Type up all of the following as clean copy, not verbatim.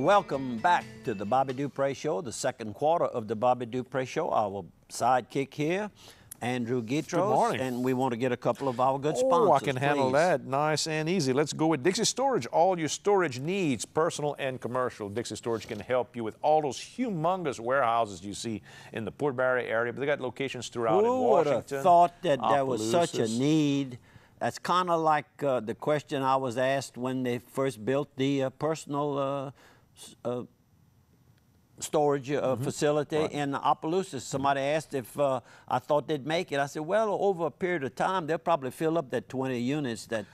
welcome back to the Bobby Dupre Show, the second quarter of the Bobby Dupre Show. Our sidekick here, Andrew Guitros. Good morning. And we want to get a couple of our good sponsors. Oh, I can handle please. that. Nice and easy. Let's go with Dixie Storage. All your storage needs, personal and commercial. Dixie Storage can help you with all those humongous warehouses you see in the Port Barre area, but they got locations throughout in Washington. Who would have thought that there was such a need? That's kind of like the question I was asked when they first built the personal storage facility in Opelousas. Somebody asked if I thought they'd make it. I said, well, over a period of time, they'll probably fill up that 20 units that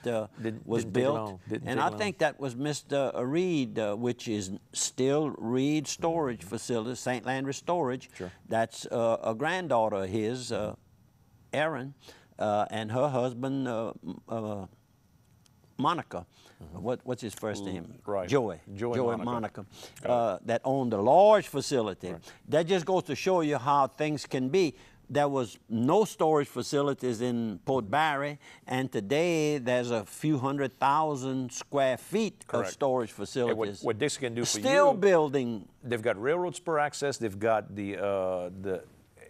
was built. And I think that was Mr. Reed, which is still Reed Storage Facility, St. Landry Storage. Sure. That's a granddaughter of his, Erin, and her husband, Monica. What's his first name? Right. Joey Monica. That owned a large facility. Right. That just goes to show you how things can be. There was no storage facilities in Port Barre, and today there's a few 100,000 square feet of storage facilities. What Dixie can do for you, still building. They've got railroad spur access. They've got the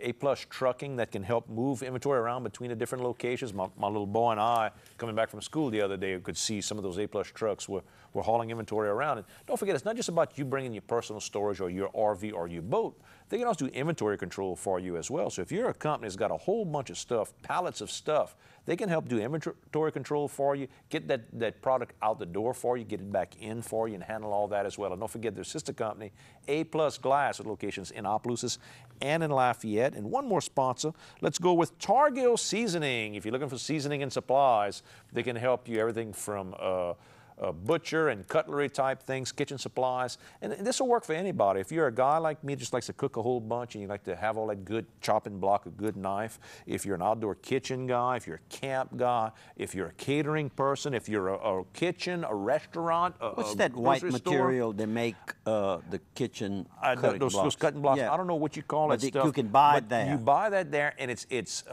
A-plus trucking that can help move inventory around between the different locations. My little boy and I, coming back from school the other day, could see some of those A-plus trucks were hauling inventory around. And don't forget, it's not just about you bringing your personal storage or your RV or your boat. They can also do inventory control for you as well. So if you're a company that's got a whole bunch of stuff, pallets of stuff, they can help do inventory control for you, get that product out the door for you, get it back in for you, and handle all that as well. And don't forget their sister company, A-Plus Glass, with locations in Opelousas and in Lafayette. And one more sponsor, let's go with Targill Seasoning. If you're looking for seasoning and supplies, they can help you everything from butcher and cutlery type things, kitchen supplies, and this will work for anybody. If you're a guy like me, just likes to cook a whole bunch and you like to have all that good chopping block, a good knife, if you're an outdoor kitchen guy, if you're a camp guy, if you're a catering person, if you're a kitchen, a restaurant, what's that white material they make the kitchen cutting blocks? Those cutting blocks. Yeah. I don't know what you call it stuff. You can buy it there. You buy that there, and it's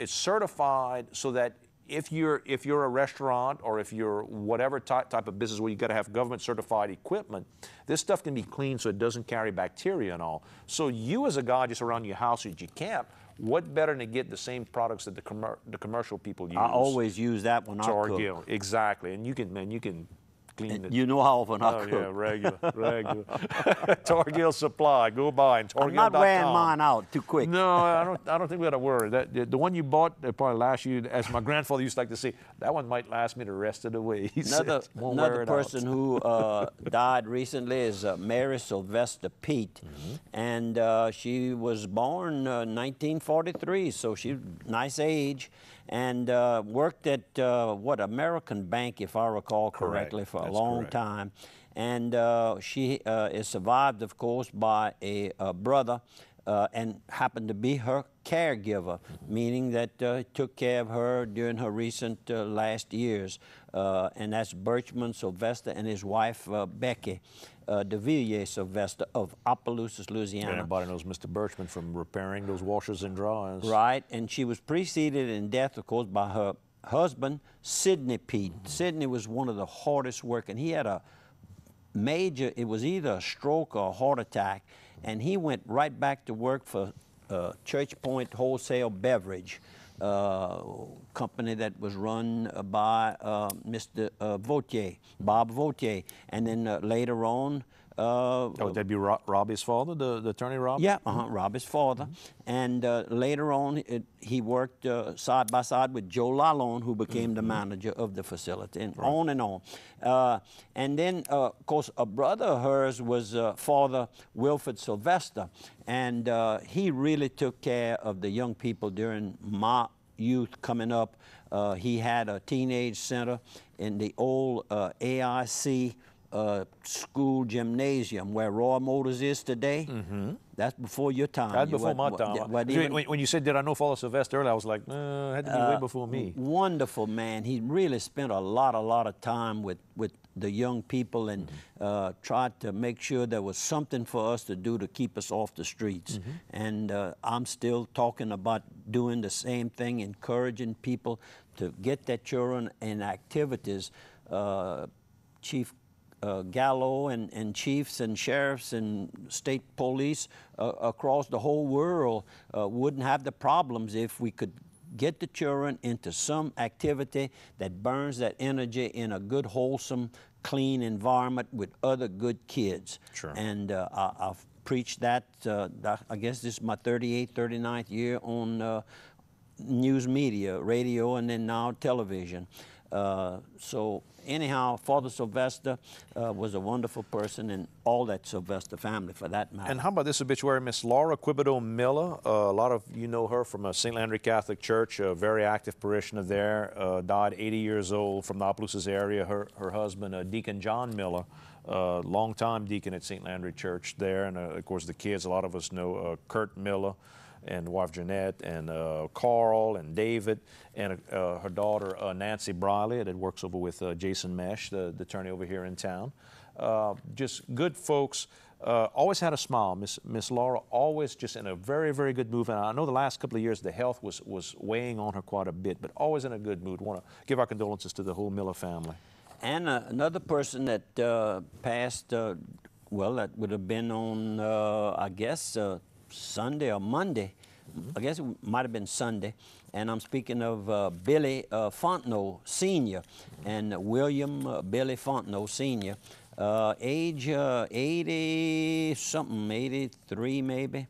certified so that if you're a restaurant or if you're whatever type of business where you got to have government certified equipment, this stuff can be clean so it doesn't carry bacteria and all. So you as a guy just around your house or at your camp, what better than to get the same products that the commercial people use? I always use that when I cook. Targill, exactly, and you can clean it. You know how often I cook. Yeah, regular. Targill Supply, go by and Targill.com. I'm not wearing mine out too quick. No, I don't think we got to worry. The one you bought, that probably last you, as my grandfather used to like to say, that one might last me the rest of the way. Another person who died recently is Mary Sylvester Pete, and she was born 1943, so she's nice age, and worked at American Bank, if I recall correctly, for a long time. And she is survived, of course, by a brother and happened to be her caregiver, meaning that took care of her during her recent last years. And that's Birchman Sylvester and his wife, Becky de Villiers Sylvester of Opelousas, Louisiana. Everybody knows Mr. Birchman from repairing those washers and dryers. Right, and she was preceded in death, of course, by her husband, Sidney Pete. Sidney was one of the hardest working. He had a major, it was either a stroke or a heart attack, and he went right back to work for Church Point Wholesale Beverage company that was run by Mr. Vautier, Bob Vautier, and then later on that'd be Robbie's father, the attorney Robbie? Yeah, Robbie's father. And later on, he worked side by side with Joe Lalonde, who became the manager of the facility, and on and on. And then, of course, a brother of hers was Father Wilfred Sylvester, and he really took care of the young people during my youth coming up. He had a teenage center in the old AIC school gymnasium where Roy Motors is today. That's before your time. That's before my time. When you said, did I know Father Sylvester earlier, I was like, it had to be way before me. Wonderful man. He really spent a lot of time with the young people and tried to make sure there was something for us to do to keep us off the streets. And I'm still talking about doing the same thing, encouraging people to get their children in activities. Chief Gallo and chiefs and sheriffs and state police across the whole world wouldn't have the problems if we could get the children into some activity that burns that energy in a good, wholesome, clean environment with other good kids. Sure. And I've preached that, I guess this is my 38th, 39th year on news media, radio, and then now television. So anyhow, Father Sylvester was a wonderful person, and all that Sylvester family for that matter. And how about this obituary, Miss Laura Quibido Miller? A lot of you know her from St. Landry Catholic Church, a very active parishioner there, died 80 years old from the Opelousas area. Her husband, Deacon John Miller, longtime deacon at St. Landry Church there, and of course the kids, a lot of us know Kurt Miller, and wife Jeanette, and Carl, and David, and her daughter Nancy Briley that works over with Jason Mesh, the attorney over here in town. Just good folks. Always had a smile. Miss Laura always just in a very, very good mood. And I know the last couple of years the health was weighing on her quite a bit, but always in a good mood. Want to give our condolences to the whole Miller family. And another person that passed, well, that would have been on, I guess, Sunday or Monday. I guess it might have been Sunday. And I'm speaking of Billy Fontenot Sr. and William Billy Fontenot Sr. Age 80-something, 83 maybe,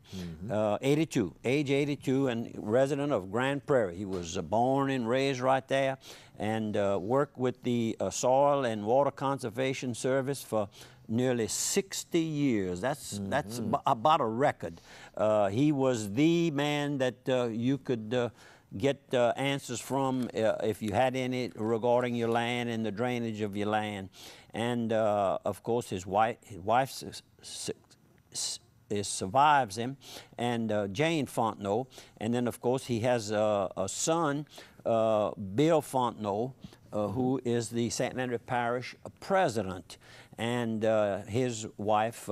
82, age 82, and resident of Grand Prairie. He was born and raised right there, and worked with the Soil and Water Conservation Service for nearly 60 years. That's about a record. He was the man that you could get answers from if you had any regarding your land and the drainage of your land. And of course his wife survives him, and Jane Fontenot. And then of course he has a son, Bill Fontenot, who is the St. Landry Parish president, and his wife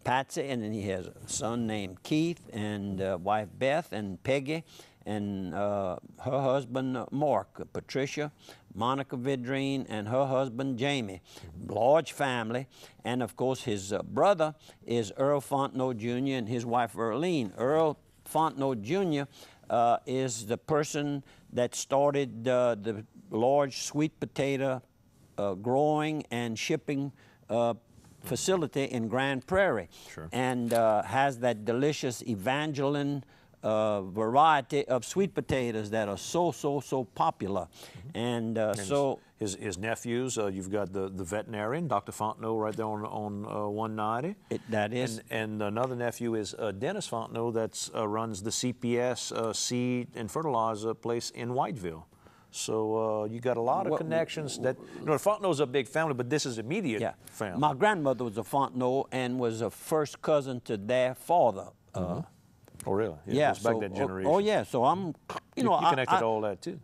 Patsy, and then he has a son named Keith, and wife Beth and Peggy, and her husband Mark, Patricia, Monica Vidrine, and her husband Jamie. Large family. And of course his brother is Earl Fontenot Jr. and his wife Earlene. Earl Fontenot Jr. Is the person that started the large sweet potato growing and shipping facility in Grand Prairie. Sure. And has that delicious Evangeline variety of sweet potatoes that are so popular. And so his nephews, you've got the veterinarian, Dr. Fontenot, right there on 190. That is. And another nephew is Dennis Fontenot that runs the CPS seed and fertilizer place in Whiteville. So you got a lot of connections that, you know, the Fontenot's a big family, but this is immediate family. My grandmother was a Fontenot and was a first cousin to their father. Oh, really? Yeah. It goes back that generation. Oh, yeah. So I'm, you know, you connected to all that, too.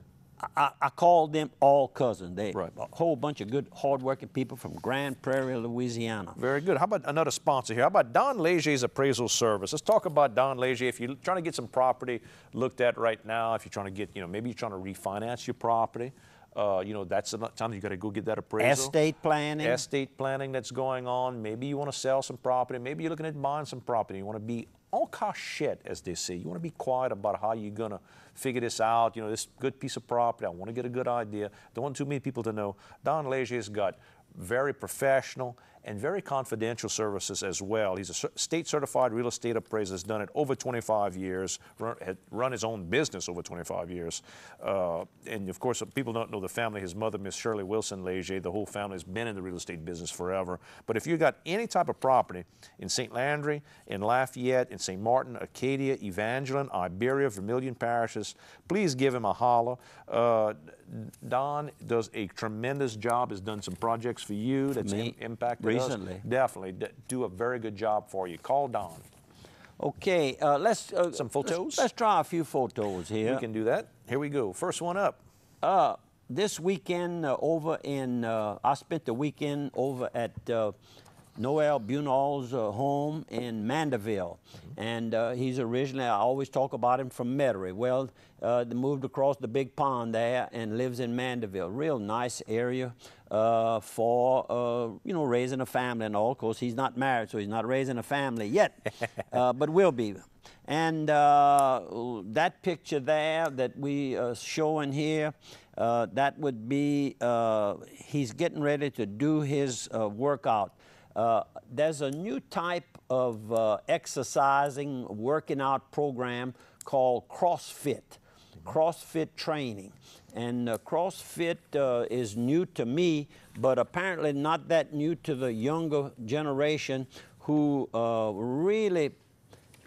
I call them all cousins. They Right. a whole bunch of good, hardworking people from Grand Prairie, Louisiana. Very good. How about another sponsor here? How about Don Legier's Appraisal Service? Let's talk about Don Legier. If you're trying to get some property looked at right now, if you're trying to get, you know, maybe you're trying to refinance your property, you know, that's the time you got to go get that appraisal. Estate planning. Estate planning that's going on. Maybe you want to sell some property. Maybe you're looking at buying some property. You want to be all cash shit, as they say. You want to be quiet about how you're going to figure this out. You know, this good piece of property, I want to get a good idea. Don't want too many people to know. Don Legier's got very professional and very confidential services as well. He's a state-certified real estate appraiser, has done it over 25 years, run his own business over 25 years. And of course, people don't know the family. His mother, Miss Shirley Wilson Legier, the whole family has been in the real estate business forever. But if you got any type of property in St. Landry, in Lafayette, in St. Martin, Acadia, Evangeline, Iberia, Vermilion parishes, please give him a holler. Don does a tremendous job, has done some projects for you that's impacted recently. us. Definitely do a very good job for you. Call Don. Okay, let's some photos. Let's try a few photos here. We can do that. Here we go. First one up. This weekend over in I spent the weekend over at Noel Bunal's home in Mandeville. And he's originally, I always talk about him from Metairie. Well, they moved across the big pond there and lives in Mandeville. Real nice area for, you know, raising a family and all. Of course, he's not married, so he's not raising a family yet, but will be. And that picture there that we showing here, that would be, he's getting ready to do his workout. There's a new type of exercising, working out program called CrossFit, CrossFit training. And CrossFit is new to me, but apparently not that new to the younger generation who really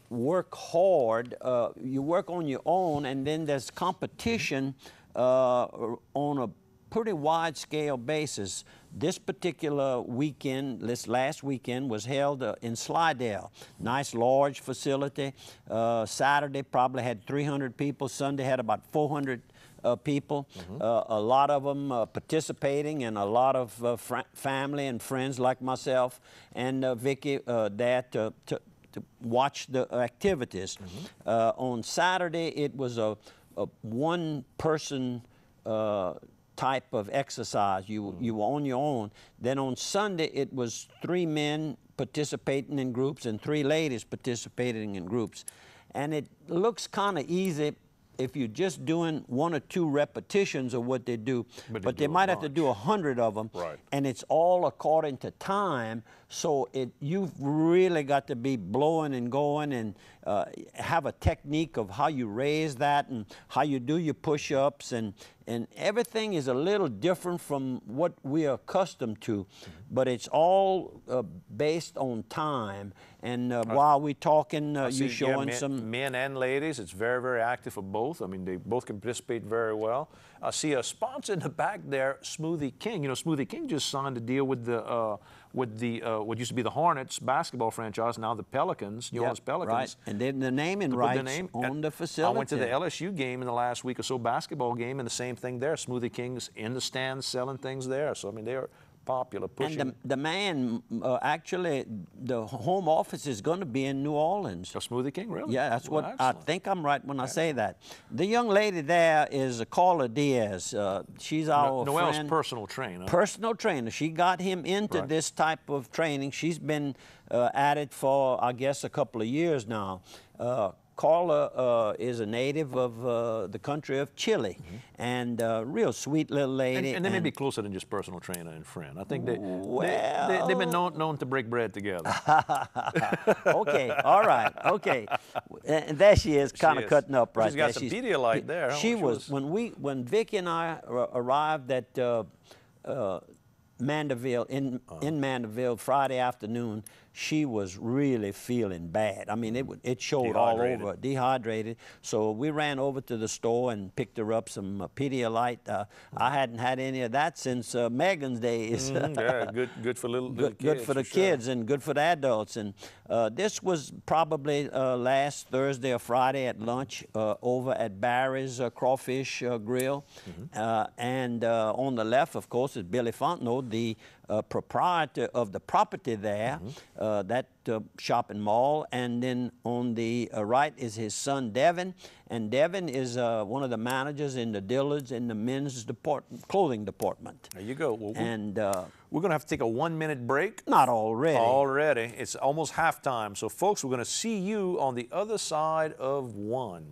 work hard. You work on your own, and then there's competition on a pretty wide scale basis. This particular weekend, this last weekend, was held in Slidell. Nice large facility. Saturday probably had 300 people. Sunday had about 400 people. A lot of them participating, and a lot of family and friends like myself and Vicki there to watch the activities. On Saturday, it was a one-person type of exercise. You were on your own. Then on Sunday, it was 3 men participating in groups and 3 ladies participating in groups. And it looks kind of easy if you're just doing 1 or 2 repetitions of what they do, but they might have to do 100 of them, and it's all according to time. So you've really got to be blowing and going and have a technique of how you raise that and how you do your push-ups, and everything is a little different from what we are accustomed to, but it's all based on time. And while we're talking, you're showing some men and ladies. It's very, very active for both. I mean, they both can participate very well. I see a sponsor in the back there, Smoothie King. You know, Smoothie King just signed a deal with the what used to be the Hornets basketball franchise, now the Pelicans, New Orleans Pelicans. Right, and then the naming rights on the facility. I went to the LSU game in the last week or so, basketball game, and the same thing there. Smoothie King's in the stands selling things there. So I mean, they're popular, pushing. And the man, actually, the home office is going to be in New Orleans. A Smoothie King, really? Yeah, that's what I think. I'm right when I say that. The young lady there is Carla Diaz. She's our Noel's friend. personal trainer. Personal trainer. She got him into this type of training. She's been at it for, I guess, a couple of years now. Carla is a native of the country of Chile, and real sweet little lady. And they may be closer than just personal trainer and friend. I think they've been known to break bread together. Okay, all right, okay. And there she is, kind of cutting up right there. She's got some Pedialyte there. She was when Vicki and I arrived at Mandeville, in Mandeville Friday afternoon, she was really feeling bad. I mean, it showed all over, dehydrated. So we ran over to the store and picked her up some Pedialyte. I hadn't had any of that since Megan's days. Yeah, good for little kids. Good for the kids and good for the adults. And this was probably last Thursday or Friday at lunch over at Barry's Crawfish Grill. And on the left, of course, is Billy Fontenot, the proprietor of the property there, that shopping mall. And then on the right is his son, Devin. And Devin is one of the managers in the Dillards in the men's clothing department. There you go. Well, and we're going to have to take a 1-minute break. Not already. Already. It's almost halftime. So, folks, we're going to see you on the other side of 1.